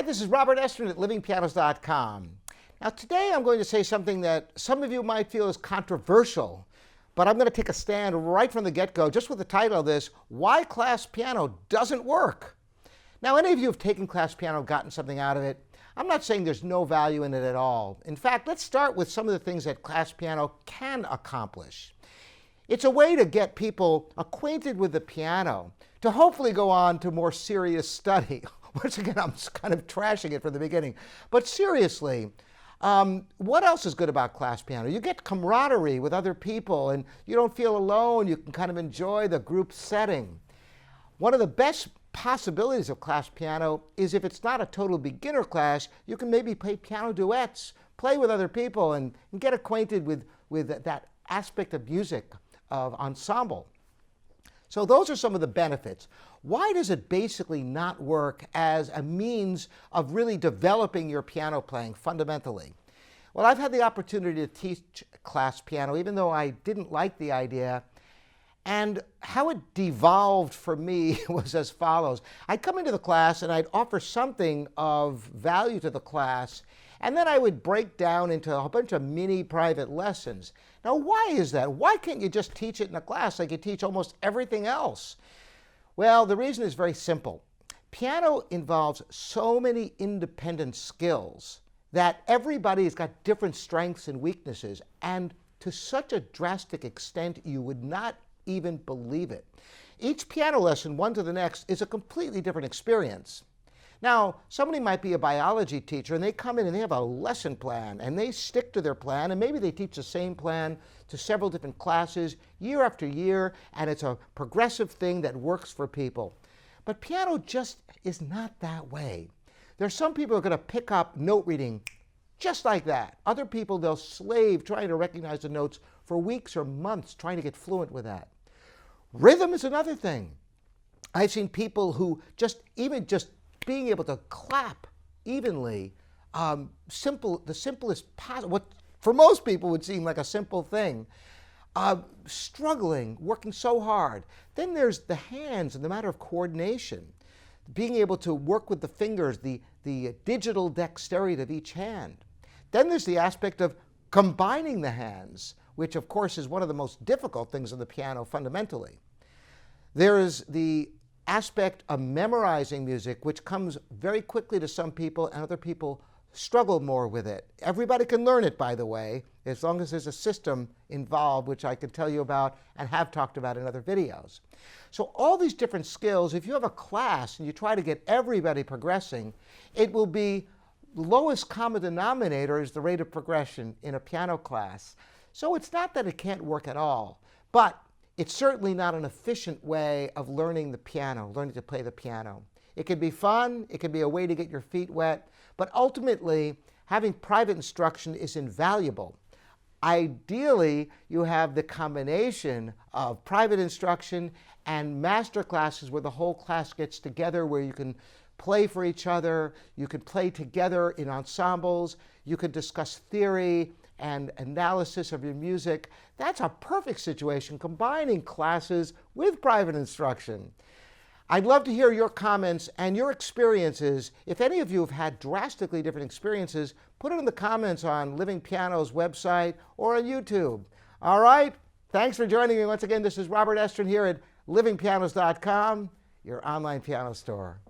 This is Robert Estrin at livingpianos.com. Now today I'm going to say something that some of you might feel is controversial, but I'm going to take a stand right from the get-go, just with the title of this, Why Class Piano Doesn't Work. Now any of you have taken class piano, gotten something out of it. I'm not saying there's no value in it at all. In fact, let's start with some of the things that class piano can accomplish. It's a way to get people acquainted with the piano, to hopefully go on to more serious study. Once again, I'm kind of trashing it from the beginning. But seriously, what else is good about class piano? You get camaraderie with other people, and you don't feel alone. You can kind of enjoy the group setting. One of the best possibilities of class piano is if it's not a total beginner class, you can maybe play piano duets, play with other people, and get acquainted with that aspect of music, of ensemble. So those are some of the benefits. Why does it basically not work as a means of really developing your piano playing fundamentally? Well, I've had the opportunity to teach class piano, even though I didn't like the idea. And how it devolved for me was as follows. I'd come into the class and I'd offer something of value to the class, and then I would break down into a bunch of mini private lessons. Now, why is that? Why can't you just teach it in a class like you teach almost everything else? Well, the reason is very simple. Piano involves so many independent skills that everybody's got different strengths and weaknesses, and to such a drastic extent you would not even believe it. Each piano lesson, one to the next, is a completely different experience. Now, somebody might be a biology teacher and they come in and they have a lesson plan and they stick to their plan, and maybe they teach the same plan to several different classes year after year, and it's a progressive thing that works for people. But piano just is not that way. There's some people who are going to pick up note reading just like that. Other people, they'll slave trying to recognize the notes for weeks or months trying to get fluent with that. Rhythm is another thing. I've seen people who even just being able to clap evenly, the simplest possible, what for most people would seem like a simple thing, struggling, working so hard. Then there's the hands and the matter of coordination, being able to work with the fingers, the digital dexterity of each hand. Then there's the aspect of combining the hands, which of course is one of the most difficult things on the piano fundamentally. There is the aspect of memorizing music, which comes very quickly to some people, and other people struggle more with it. Everybody can learn it, by the way, as long as there's a system involved, which I can tell you about and have talked about in other videos. So all these different skills, if you have a class and you try to get everybody progressing, it will be lowest common denominator is the rate of progression in a piano class. So it's not that it can't work at all, but it's certainly not an efficient way of learning the piano, learning to play the piano. It can be fun, it can be a way to get your feet wet, but ultimately, having private instruction is invaluable. Ideally, you have the combination of private instruction and master classes where the whole class gets together, where you can play for each other, you can play together in ensembles, you can discuss theory and analysis of your music. That's a perfect situation, combining classes with private instruction. I'd love to hear your comments and your experiences. If any of you have had drastically different experiences, put it in the comments on Living Piano's website or on YouTube. All right? Thanks for joining me once again. This is Robert Estrin here at livingpianos.com, your online piano store.